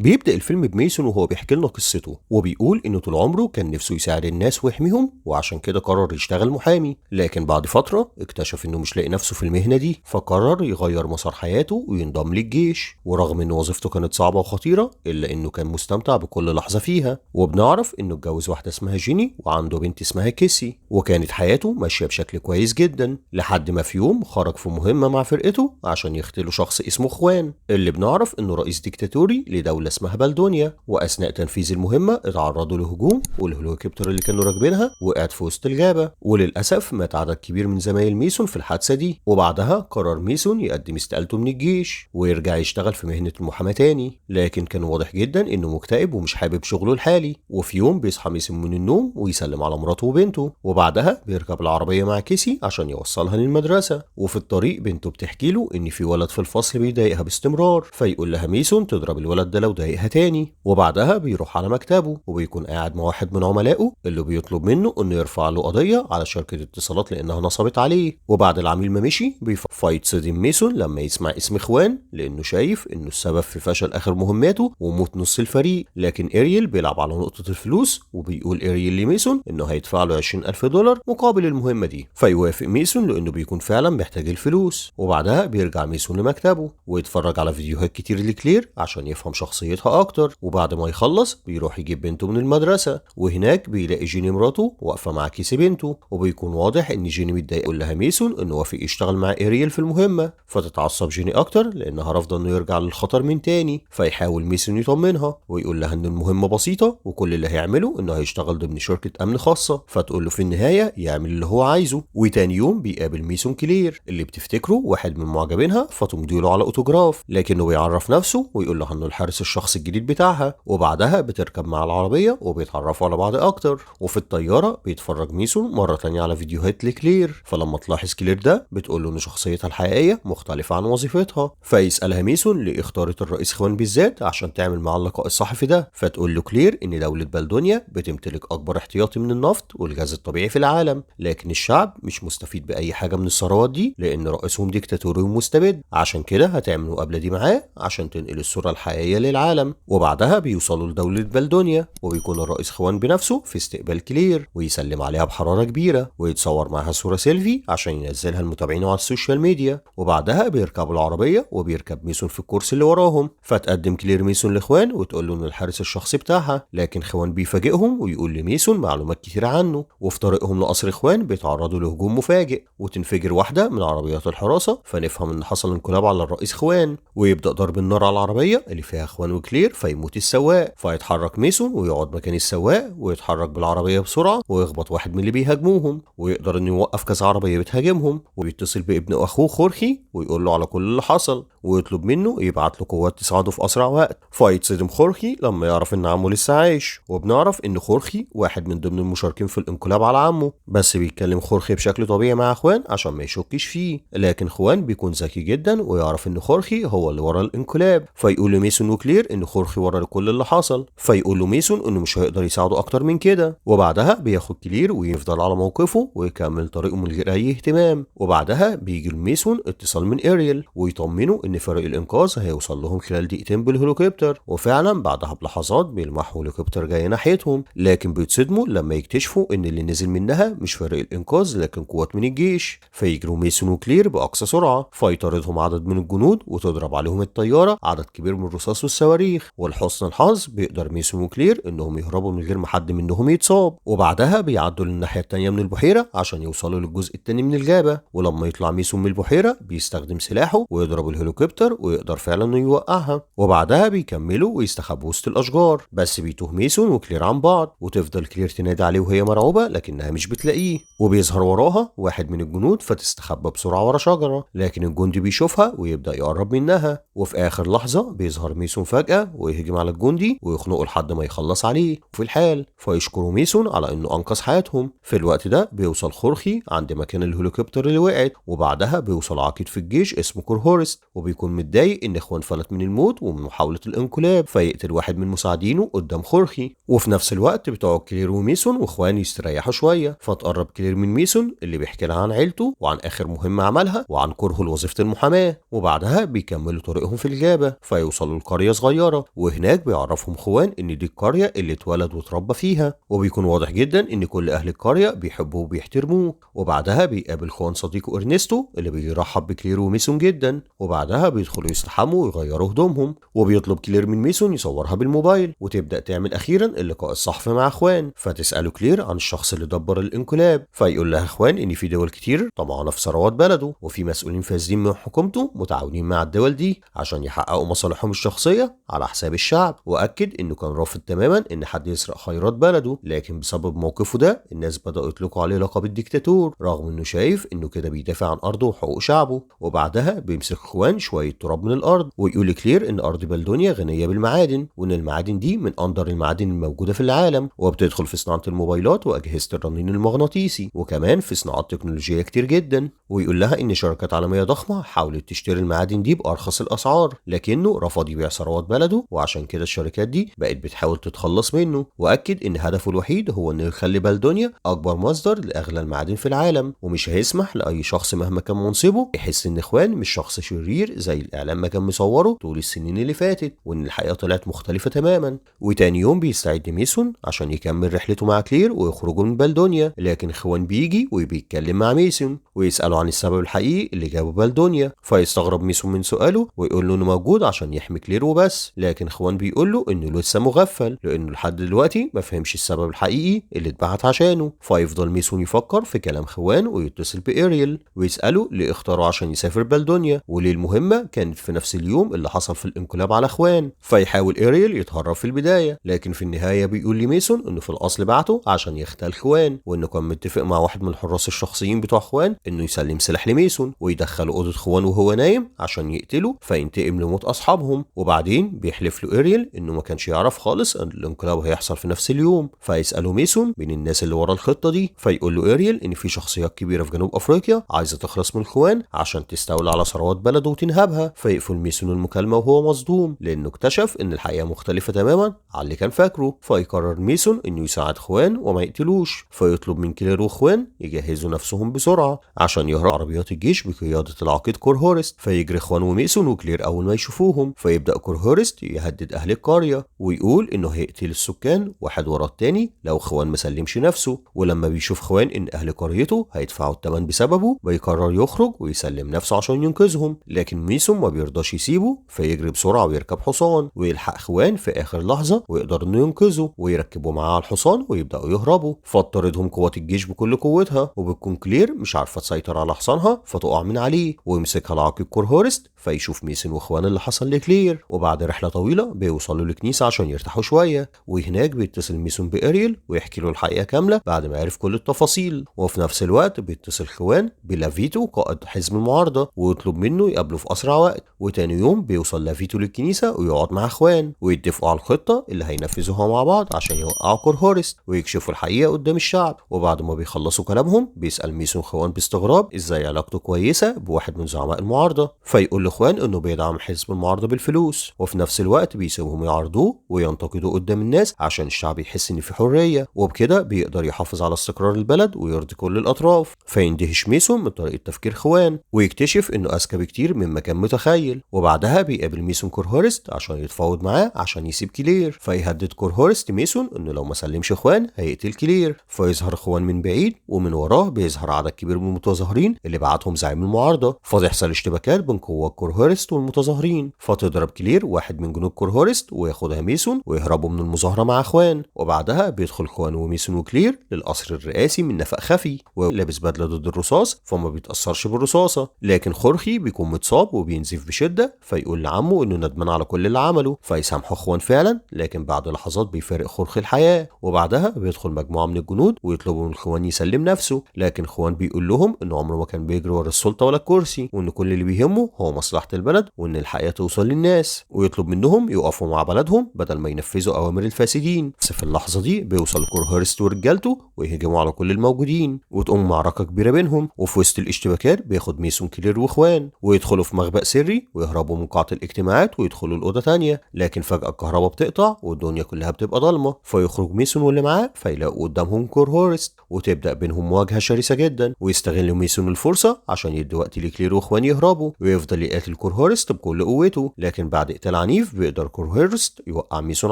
بيبدأ الفيلم بميسون وهو بيحكي لنا قصته وبيقول إنه طول عمره كان نفسه يساعد الناس ويحميهم وعشان كده قرر يشتغل محامي، لكن بعد فترة اكتشف إنه مش لاقي نفسه في المهنة دي فقرر يغير مسار حياته وينضم للجيش. ورغم إن وظيفته كانت صعبة وخطيرة إلا إنه كان مستمتع بكل لحظة فيها. وبنعرف إنه اتجوز واحدة اسمها جيني وعنده بنت اسمها كيسي، وكانت حياته ماشية بشكل كويس جدا لحد ما في يوم خرج في مهمة مع فرقته عشان يقتلوا شخص اسمه خوان اللي بنعرف إنه رئيس ديكتاتوري لدولة اسمها بلدونيا. واثناء تنفيذ المهمه اتعرضوا لهجوم والهليكوبتر اللي كانوا راكبينها وقعت في وسط الغابه، وللاسف مات عدد كبير من زمايل ميسون في الحادثه دي. وبعدها قرر ميسون يقدم استقالته من الجيش ويرجع يشتغل في مهنه المحاماه تاني، لكن كان واضح جدا انه مكتئب ومش حابب شغله الحالي. وفي يوم بيصحى ميسون من النوم ويسلم على مراته وبنته، وبعدها بيركب العربيه مع كيسي عشان يوصلها للمدرسه. وفي الطريق بنته بتحكي له ان في ولد في الفصل بيضايقها باستمرار، فيقول لها ميسون تضرب الولد ده لو ضايقها تاني. وبعدها بيروح على مكتبه وبيكون قاعد مع واحد من عملائه اللي بيطلب منه انه يرفع له قضيه على شركه اتصالات لانها نصبت عليه. وبعد العميل ما مشي فيتصدم ميسون لما يسمع اسم خوان لانه شايف انه السبب في فشل اخر مهماته وموت نص الفريق. لكن اريل بيلعب على نقطه الفلوس وبيقول اريل لميسون انه هيدفع له 20,000 دولار مقابل المهمه دي، فيوافق ميسون لانه بيكون فعلا محتاج الفلوس. وبعدها بيرجع ميسون لمكتبه ويتفرج على فيديوهات كتير لكلير عشان يفهم شخصيتها اكتر. وبعد ما يخلص بيروح يجيب بنته من المدرسة، وهناك بيلاقي جيني مراته واقفة مع كيسي بنته، وبيكون واضح ان جيني متضايقة يقول لها ميسون انه وافق يشتغل مع اريل في المهمة، فتتعصب جيني اكتر لانها رافضة انه يرجع للخطر من تاني. فيحاول ميسون يطمنها ويقول لها ان المهمة بسيطة وكل اللي هيعمله انه هيشتغل ضمن شركة امن خاصة، فتقول له في النهاية يعمل اللي هو عايزه. وتاني يوم بيقابل ميسون كلير اللي بتفتكره واحد من معجبينها فتمضيله على اوتوجراف، لكنه بيعرف نفسه ويقول لها انه الحارس الشخصي الجديد بتاعها. وبعدها بتركب مع العربية وبيتعرفوا على بعض أكتر. وفي الطيارة بيتفرج ميسون مرة تانية على فيديوهات لكلير، فلما تلاحظ كلير ده بتقول له إن شخصيتها الحقيقية مختلفة عن وظيفتها. فيسألها ميسون ليه اختارت الرئيس خوان بالذات عشان تعمل معاه اللقاء الصحفي ده، فتقول له كلير إن دولة بلدونيا بتمتلك أكبر احتياطي من النفط والغاز الطبيعي في العالم، لكن الشعب مش مستفيد بأي حاجة من الثروات دي لأن رئيسهم ديكتاتوري ومستبد، عشان كده هتعمل مقابلة دي معاه عشان تنقل الصورة الحقيقية للعالم. وبعدها بيوصلوا لدولة بلدونيا وبيكون الرئيس خوان بنفسه في استقبال كلير ويسلم عليها بحرارة كبيرة ويتصور معها صورة سيلفي عشان ينزلها لمتابعينه على السوشيال ميديا. وبعدها بيركبوا العربية وبيركب ميسون في الكرسي اللي وراهم، فتقدم كلير ميسون لخوان وتقول له انه الحارس الشخصي بتاعها، لكن خوان بيفاجئهم ويقول لميسون معلومات كتيرة عنه. وفي طريقهم لقصر خوان بيتعرضوا لهجوم مفاجئ وتنفجر واحدة من عربيات الحراسة، فنفهم ان حصل انقلاب على الرئيس خوان ويبدأ ضرب النار على العربية اللي فيها خوان وكلير فيموت السواق. فيتحرك ميسون ويقعد مكان السواق ويتحرك بالعربية بسرعة ويخبط واحد من اللي بيهاجموهم، ويقدر انه يوقف كذا عربية بتهاجمهم، ويتصل بابن اخوه خورخي ويقول له على كل اللي حصل ويطلب منه يبعت له قوات تساعده في اسرع وقت. فيتصدم خورخي لما يعرف ان عمه لسه عايش، وبنعرف ان خورخي واحد من ضمن المشاركين في الانقلاب على عمه، بس بيتكلم خورخي بشكل طبيعي مع اخوان عشان ما يشكش فيه. لكن خوان بيكون ذكي جدا ويعرف ان خورخي هو اللي ورا الانقلاب، فيقول لميسون وكلير ان خورخي ورا كل اللي حصل، فيقول له ميسون انه مش هيقدر يساعده اكتر من كده. وبعدها بياخد كلير ويفضل على موقفه ويكمل طريقه من غير اي اهتمام. وبعدها بيجي لميسون اتصال من اريل ويطمنه ان فريق الانقاذ هيوصل لهم خلال دقيقتين بالهليكوبتر، وفعلا بعدها بلحظات بيلمحوا هليكوبتر جاي ناحيتهم، لكن بيتصدموا لما يكتشفوا ان اللي نزل منها مش فريق الانقاذ لكن قوات من الجيش. فيجروا ميسون وكلير باقصى سرعه، فيطاردهم عدد من الجنود وتضرب عليهم الطياره عدد كبير من الرصاص والصواريخ، ولحسن الحظ بيقدر ميسون وكلير انهم يهربوا من غير ما حد منهم يتصاب. وبعدها بيعدوا للناحيه التانيه من البحيره عشان يوصلوا للجزء التاني من الغابه، ولما يطلع ميسون من البحيره بيستخدم سلاحه ويضرب الهليكوبتر ويقدر فعلا انه يوقعها. وبعدها بيكملوا ويستخبوا وسط الاشجار، بس بيتوه ميسون وكلير عن بعض وتفضل كلير تنادي عليه وهي مرعوبه لكنها مش بتلاقيه، وبيظهر وراها واحد من الجنود فتستخبى بسرعه ورا شجره، لكن الجندي بيشوفها ويبدا يقرب منها. وفي اخر لحظه بيظهر ميسون فجاه ويهجم على الجندي ويخنقه لحد ما يخلص عليه وفي الحال، فيشكروا ميسون على انه انقذ حياتهم. في الوقت ده بيوصل خورخي عند مكان الهليكوبتر اللي وقعت، وبعدها بيوصل عقيد في الجيش اسمه كورهورست وبيكون متضايق ان اخوان فلت من الموت ومن محاوله الانقلاب، فيقتل واحد من مساعدينه قدام خورخي. وفي نفس الوقت بتوع كلير وميسون واخوان يستريحوا شويه، فتقرب كلير من ميسون اللي بيحكي لها عن عيلته وعن اخر مهمه عملها وعن كرهه لوظيفه المحاماه. وبعدها بيكملوا طريقهم في الغابه، فيوصلوا لقريه صغيره صغيرة، وهناك بيعرفهم خوان إن دي القرية اللي اتولد واتربى فيها، وبيكون واضح جدا إن كل أهل القرية بيحبوه وبيحترموه. وبعدها بيقابل خوان صديقه إرنستو اللي بيرحب بكلير وميسون جدا، وبعدها بيدخلوا يستحموا ويغيروا هدومهم، وبيطلب كلير من ميسون يصورها بالموبايل، وتبدأ تعمل أخيرا اللقاء الصحفي مع خوان. فتسأله كلير عن الشخص اللي دبر الانقلاب، فيقول لها خوان إن في دول كتير طمعانة في ثروات بلده، وفي مسؤولين فاسدين من حكومته متعاونين مع الدول دي عشان يحققوا مصالحهم الشخصية على حساب الشعب. وأكد إنه كان رافض تماما إن حد يسرق خيرات بلده، لكن بسبب موقفه ده الناس بدأوا يطلقوا عليه لقب الديكتاتور، رغم إنه شايف إنه كده بيدافع عن أرضه وحقوق شعبه. وبعدها بيمسك خوان شوية تراب من الأرض، ويقول لكلير إن أرض بلدونيا غنية بالمعادن، وإن المعادن دي من أندر المعادن الموجودة في العالم، وبتدخل في صناعة الموبايلات وأجهزة الرنين المغناطيسي، وكمان في صناعات تكنولوجية كتير جدا. ويقول لها إن شركات عالمية ضخمة حاولت تشتري المعادن دي بأرخص الأسعار، لكنه رفض يبيع ثروات بلده، وعشان كده الشركات دي بقت بتحاول تتخلص منه. وأكد إن هدفه الوحيد هو إنه يخلي بلدونيا أكبر مصدر لأغلى المعادن في العالم، ومش هيسمح لأي شخص مهما كان منصبه يحس إن خوان مش شخص شرير زي الإعلام ما كان مصوره طول السنين اللي فاتت، وإن الحقيقة طلعت مختلفة تماما. وتاني يوم بيستعد ميسون عشان يكمل رحلته مع كلير ويخرجوا من بلدونيا، لكن خوان بيجي وبيتكلم مع ميسون ويسأله عن السبب الحقيقي اللي جابه بلدونيا. فيستغرب ميسون من سؤاله ويقول له إنه موجود عشان يحمي كلير وبس، لكن خوان بيقول له إنه لسه مغفل لأنه لحد دلوقتي ما فهمش السبب الحقيقي اللي اتبعت عشانه. فيفضل ميسون يفكر في كلام خوان ويتصل بإيريل ويسأله ليه اختاره عشان يسافر بلدونيا، وليه المهمة كانت في نفس اليوم اللي حصل في الانقلاب على خوان. فيحاول إيريل يتهرب في البداية، لكن في النهاية بيقول لميسون إنه في الأصل بعته عشان يختل خوان، وإنه كان متفق مع واحد من الحراس الشخصيين بتوع خوان إنه يسلم سلاح لميسون ويدخله أوضة خوان وهو نايم عشان يقتله فينتقم لموت أصحابهم. وبعدين بيحلف له إيريل إنه ما كانش يعرف خالص إن الانقلاب هيحصل في نفس اليوم. فيسأله ميسون مين الناس اللي ورا الخطة دي، فيقول له إيريل إن في شخصيات كبيرة في جنوب أفريقيا عايزة تخلص من خوان عشان تستولى على ثروات بلده وتنهبها. فيقفل ميسون المكالمة وهو مصدوم لأنه اكتشف إن الحقيقة مختلفة تماما عن اللي كان فاكره. فيقرر ميسون إنه يساعد خوان وما يقتلوش، فيطلب من كلير وخوان يجهزوا نفسهم بسرعة عشان يهرب عربيات الجيش بقيادة العقيد كورهورست. فيجري خوان وميسون وكلير أول ما يشوفوهم، فيبدأ كورهورست يهدد أهل القرية ويقول إنه هيقتل السكان واحد ورا التاني لو خوان مسلمش نفسه. ولما بيشوف خوان إن أهل قريته هيدفعوا الثمن بسببه بيقرر يخرج ويسلم نفسه عشان ينقذهم، لكن ميسون ما بيرضاش يسيبه فيجري بسرعة ويركب حصان ويلحق خوان في آخر لحظة ويقدر إنه ينقذه ويركبوا معاه على الحصان ويبدأوا يهربوا. فتطاردهم قوات الجيش بكل قوتها، وبتكون كلير مش عارفة تسيطر على حصانها فتقع من عليه ويمسكها العقيد كورهورست. فيشوف ميسون وخوان اللي حصل لكلير، وبعد رحلة طويلة بيوصلوا لكنيسة عشان يرتاحوا شوية، وهناك بيتصل ميسون بإيريل ويحكي له الحقيقة كاملة بعد ما عرف كل التفاصيل. وفي نفس الوقت بيتصل خوان بلافيتو قائد حزب المعارضة ويطلب منه يقابله في أسرع وقت. وتاني يوم بيوصل لافيتو للكنيسة ويقعد مع خوان ويتفقوا على الخطة اللي هينفذوها مع بعض عشان يوقعوا كورهورست ويكشفوا الحقيقة قدام الشعب. وبعد ما بيخلصوا كلامهم بيسأل ميسون خوان باستغراب ازاي علاقته كويسة بواحد من زعماء المعارضة، فيقول لخوان انه بيدعم حزب المعارضة بالفلوس، وفي نفس الوقت بيسيبهم يعارضوه وينتقدوا قدام الناس عشان الشعب يحس ان في حرية، وبكده بيقدر يحافظ على استقرار البلد ويرضي كل الاطراف. فيندهش ميسون من طريقة تفكير خوان ويكتشف انه اذكى بكتير مما كان متخيل. وبعدها بيقابل ميسون كورهورست عشان يتفاوض معاه عشان يسيب كلير. فيهدد كورهورست ميسون انه لو ما سلمش خوان هيقتل كلير. فيظهر خوان من بعيد ومن وراه بيظهر عدد كبير من المتظاهرين اللي بعتهم زعيم المعارضة. فتحصل اشتباكات بين قوات كورهورست والمتظاهرين، فتضرب كلير واحد من جنود كورهورست وياخدها ميسون ويهربوا من المظاهرة مع خوان. وبعدها بيدخل خوان وميسون وكلير للقصر الرئاسي من نفق خفي ولابس بدلة ضد الرصاص فما بيتأثرش بالرصاصة، لكن خورخي بيكون متصاب وبينزف بشدة فيقول لعمه انه ندمان على كل اللي عمله فيسامحه خوان فعلا، لكن بعد لحظات بيفارق خورخي الحياة. وبعدها بيدخل مجموعة من الجنود ويطلبوا من خوان يسلم نفسه، لكن خوان بيقول لهم انه عمره ما كان بيجري ورا السلطة ولا الكرسي، وان كل اللي بيهمه هو مصلحة البلد وان الحقيقة توصل للناس، ويطلب منهم يقفوا مع بلدهم بدل ما ينفذوا اوامر الفاسدين. بس في اللحظة دي بيوصل كورهورست ورجالته ويهجموا على كل الموجودين وتقوم معركة كبيرة بينهم، وفي وسط الاشتباكات بياخد ميسون كلير وخوان ويدخلوا في مخبأ سري ويهربوا من قاعة الاجتماعات ويدخلوا الأوضة تانية، لكن فجأة الكهرباء بتقطع والدنيا كلها بتبقى ضلمة. فيخرج ميسون واللي معاه فيلاقوا قدامهم كورهورست وتبدأ بينهم مواجهة شرسة جدا، ويستغل ميسون الفرصة عشان يدي وقت لكلير وخوان يهربوا ويفضل يقاتل كورهورست بكل قوته. لكن بعد قتال قتال عنيف بيقدر كورهيرست يوقع ميسون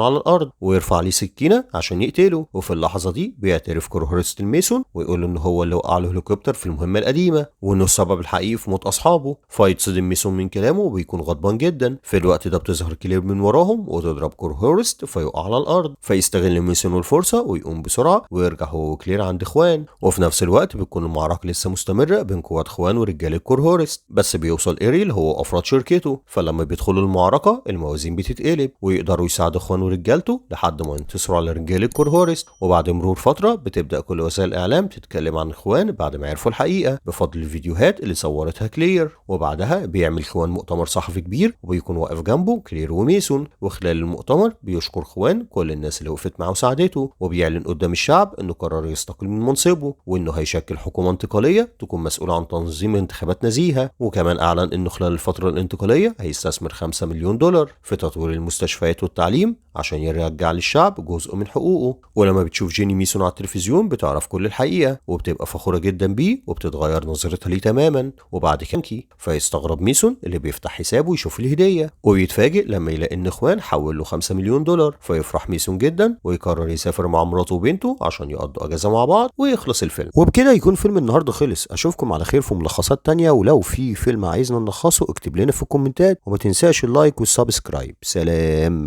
على الارض ويرفع عليه سكينه عشان يقتله، وفي اللحظه دي بيعترف كورهيرست الميسون ويقول ان هو اللي وقع له هليكوبتر في المهمه القديمه وانه السبب الحقيقي في موت اصحابه. فيتصدم ميسون من كلامه وبيكون غضبان جدا. في الوقت ده بتظهر كلير من وراهم وتضرب كورهيرست فيقع على الارض، فيستغل ميسون الفرصه ويقوم بسرعه ويرجع هو وكلير عند خوان. وفي نفس الوقت بتكون المعركه لسه مستمره بين قوات خوان ورجاله كورهيرست، بس بيوصل ايريل هو وافراد شركته، فلما بيدخلوا المعركه الموازين بتتقلب ويقدروا يساعدوا خوان ورجالته لحد ما ينتصروا على رجاله كورهيرست. وبعد مرور فتره بتبدا كل وسائل الاعلام تتكلم عن خوان بعد ما عرفوا الحقيقه بفضل الفيديوهات اللي صورتها كلير. وبعدها بيعمل خوان مؤتمر صحفي كبير وبيكون واقف جنبه كلير وميسون، وخلال المؤتمر بيشكر خوان كل الناس اللي وقفت معاه وساعدته، وبيعلن قدام الشعب انه قرر يستقيل من منصبه وانه هيشكل حكومه انتقاليه تكون مسؤوله عن تنظيم انتخابات نزيهه. وكمان اعلن انه خلال الفتره الانتقاليه هيستثمر 5 مليون دولار في تطوير المستشفيات والتعليم عشان يرجع للشعب جزء من حقوقه. ولما بتشوف جيني ميسون على التلفزيون بتعرف كل الحقيقه وبتبقى فخوره جدا بيه وبتتغير نظرتها ليه تماما. وبعد كده فيستغرب ميسون اللي بيفتح حسابه ويشوف الهديه ويتفاجئ لما يلاقي ان اخوان حول له 5 مليون دولار، فيفرح ميسون جدا ويقرر يسافر مع مراته وبنته عشان يقضوا اجازه مع بعض ويخلص الفيلم. وبكده يكون فيلم النهارده خلص. اشوفكم على خير في ملخصات تانية، ولو في فيلم عايزنا نلخصه اكتب لنا في الكومنتات، وما تنساش اللايك والسبسكرايب. سلام.